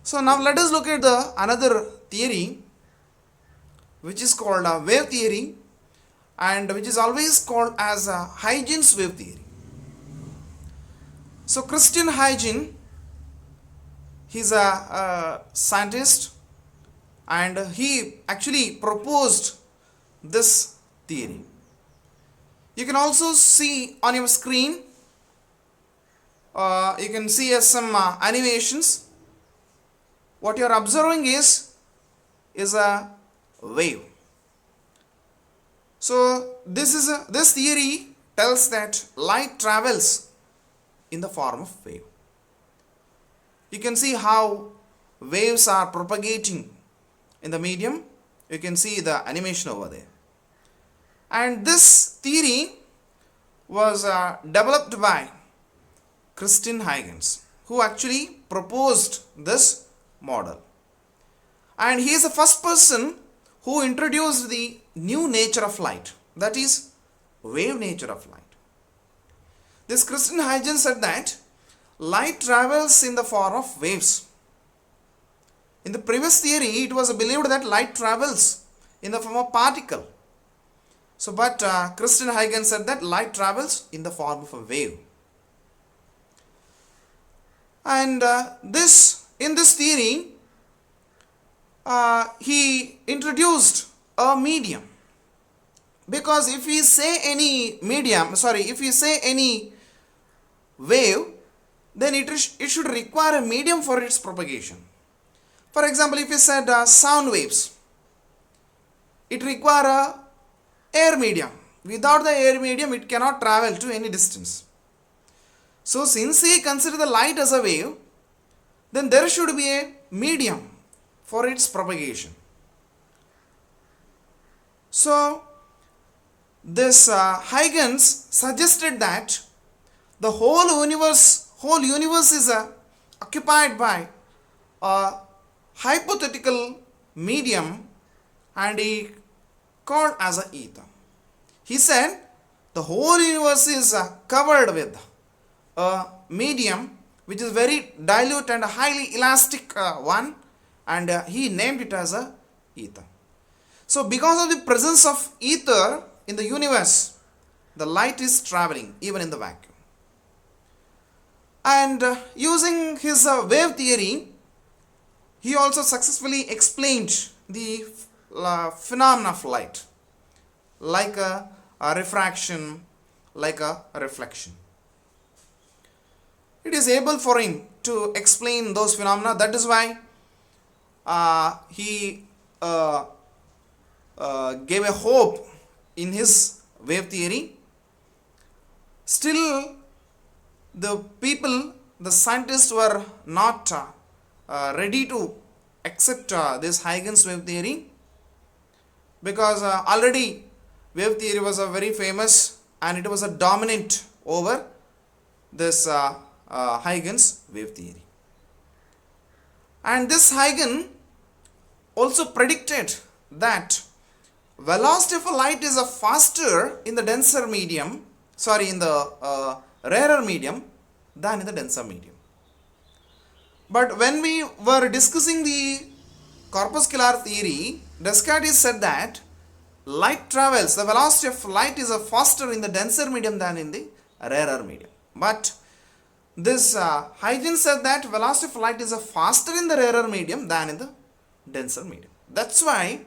So now let us look at the another theory which is called wave theory, and which is always called as Huygens wave theory. So Christian Huygens, he's a scientist, and he actually proposed this theory. You can also see on your screen, you can see some animations. What you are observing is a wave. So this theory tells that light travels in the form of wave. You can see how waves are propagating in the medium. You can see the animation over there. And this theory was developed by Christian Huygens, who actually proposed this model. And he is the first person who introduced the new nature of light, that is wave nature of light. This Christian Huygens said that light travels in the form of waves. In the previous theory, it was believed that light travels in the form of particle. So, but Christian Huygens said that light travels in the form of a wave. And in this theory, he introduced a medium. Because if we say any wave, then it should require a medium for its propagation. For example, if we said sound waves, it requires a air medium. Without the air medium, it cannot travel to any distance. So since he considers the light as a wave, then there should be a medium for its propagation. So this Huygens suggested that the whole universe is occupied by a hypothetical medium, and he called as a ether. He said the whole universe is covered with a medium which is very dilute and highly elastic one, and he named it as a ether. So because of the presence of ether in the universe, the light is traveling even in the vacuum. And using his wave theory, he also successfully explained the phenomena of light, like a refraction, like a reflection. It is able for him to explain those phenomena. That is why he gave a hope in his wave theory. Still, the scientists were not ready to accept this Huygens wave theory, because already wave theory was very famous and it was a dominant over this Huygens wave theory. And this Huygens also predicted that velocity of light is faster in the denser medium, in the rarer medium than in the denser medium. But when we were discussing the corpuscular theory, Descartes said that light travels, the velocity of light is faster in the denser medium than in the rarer medium. But this Huygens said that velocity of light is faster in the rarer medium than in the denser medium. That's why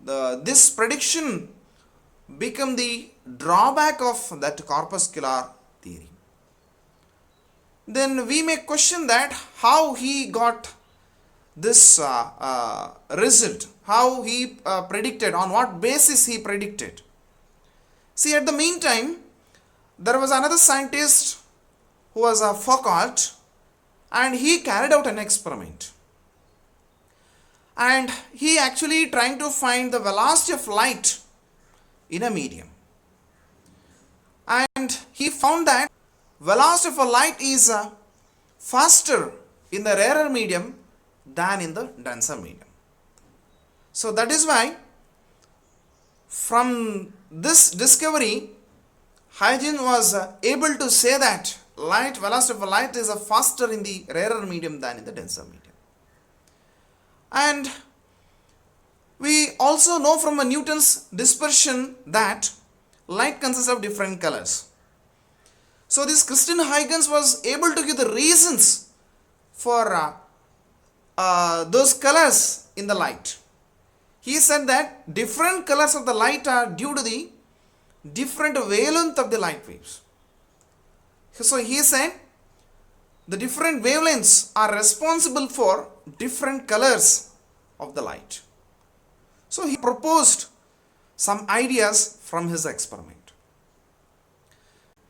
this prediction became the drawback of that corpuscular theory. Then we may question that how he got this result, how he predicted, on what basis he predicted. See, at the meantime, there was another scientist who was Foucault, and he carried out an experiment. And he actually trying to find the velocity of light in a medium. And he found that velocity of light is faster in the rarer medium than in the denser medium. So that is why from this discovery, Huygens was able to say that velocity of light is faster in the rarer medium than in the denser medium. And we also know from Newton's dispersion that light consists of different colors. So this Christian Huygens was able to give the reasons for those colors in the light. He said that different colors of the light are due to the different wavelength of the light waves. So he said the different wavelengths are responsible for different colors of the light. So he proposed some ideas from his experiment.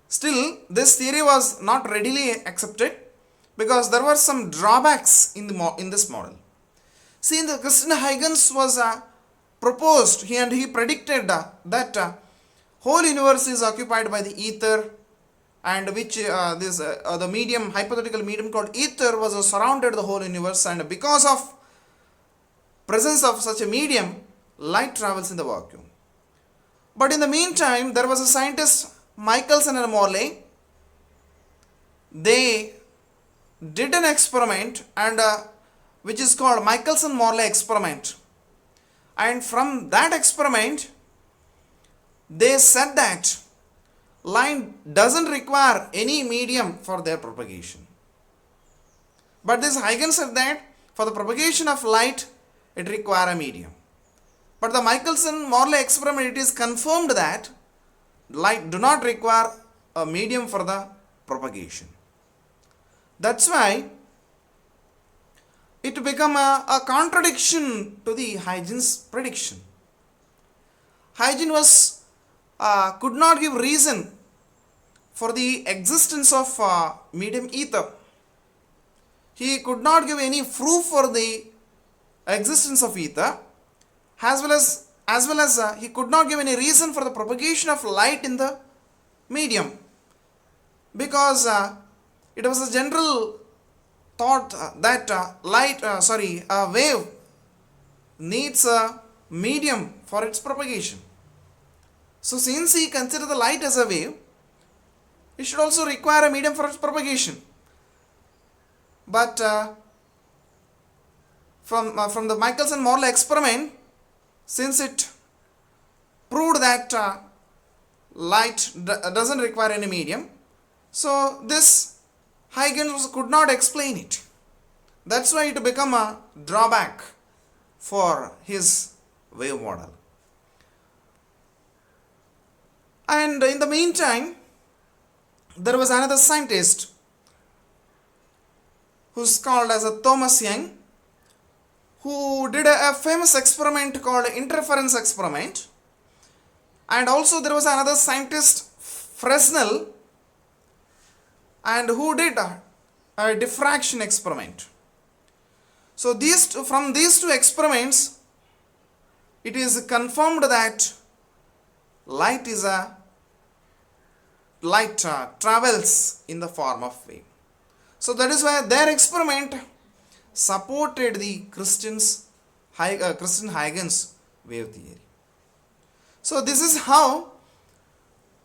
Still, this theory was not readily accepted because there were some drawbacks in this model. See, the Christian Huygens was proposed, he predicted that whole universe is occupied by the ether, and which the medium, hypothetical medium called ether, was surrounded the whole universe, and because of presence of such a medium, light travels in the vacuum. But in the meantime, there was a scientist, Michelson and Morley. They did an experiment, and which is called Michelson-Morley experiment. And from that experiment, they said that light doesn't require any medium for their propagation. But this Huygens said that for the propagation of light, it requires a medium. But the Michelson-Morley experiment, it is confirmed that light do not require a medium for the propagation. That's why it became a contradiction to the Huygens prediction. Huygens could not give reason for the existence of medium ether. He could not give any proof for the existence of ether, as well as he could not give any reason for the propagation of light in the medium, because it was a general thought that a wave needs a medium for its propagation. So since he considered the light as a wave, it should also require a medium for its propagation. But from the Michelson-Morley experiment, since it proved that light doesn't require any medium, so this Huygens could not explain it. That's why it became a drawback for his wave model. And in the meantime, there was another scientist who's called as a Thomas Young, who did a famous experiment called interference experiment. And also there was another scientist, Fresnel, and who did a diffraction experiment. So from these two experiments, it is confirmed that light travels in the form of wave. So that is why their experiment supported the Christian Huygens wave theory. So this is how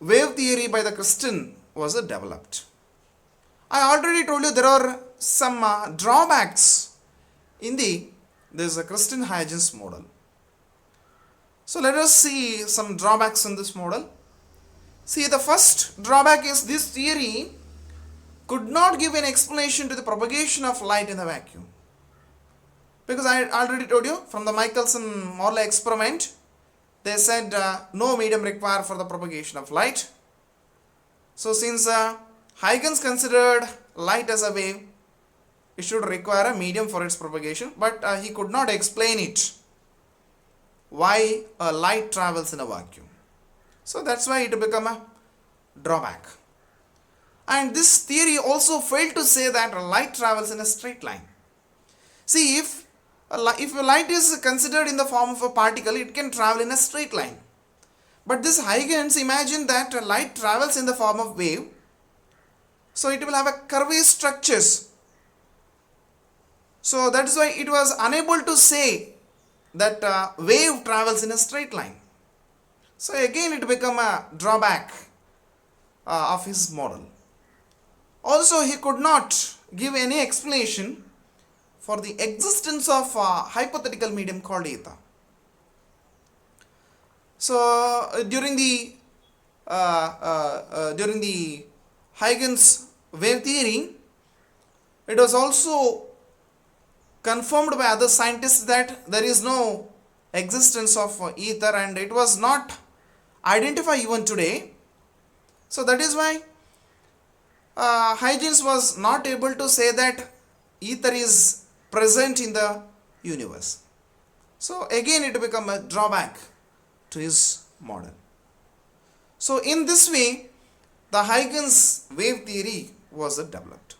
wave theory by the Christian was developed. I already told you there are some drawbacks in this Christian Huygens model. So let us see some drawbacks in this model. See, the first drawback is this theory could not give an explanation to the propagation of light in the vacuum. Because I already told you from the Michelson-Morley experiment, they said no medium required for the propagation of light. So since Huygens considered light as a wave, it should require a medium for its propagation, but he could not explain it, why light travels in a vacuum. So that's why it became a drawback. And this theory also failed to say that light travels in a straight line. See, if a light is considered in the form of a particle, it can travel in a straight line. But this Huygens imagined that light travels in the form of wave, so it will have a curvy structures. So that is why it was unable to say that wave travels in a straight line. So again it became a drawback of his model. Also, he could not give any explanation for the existence of a hypothetical medium called ether. So during the Huygens wave theory, it was also confirmed by other scientists that there is no existence of ether, and it was not identified even today. So that is why Huygens was not able to say that ether is present in the universe. So again it became a drawback to his model. So in this way the Huygens wave theory was developed.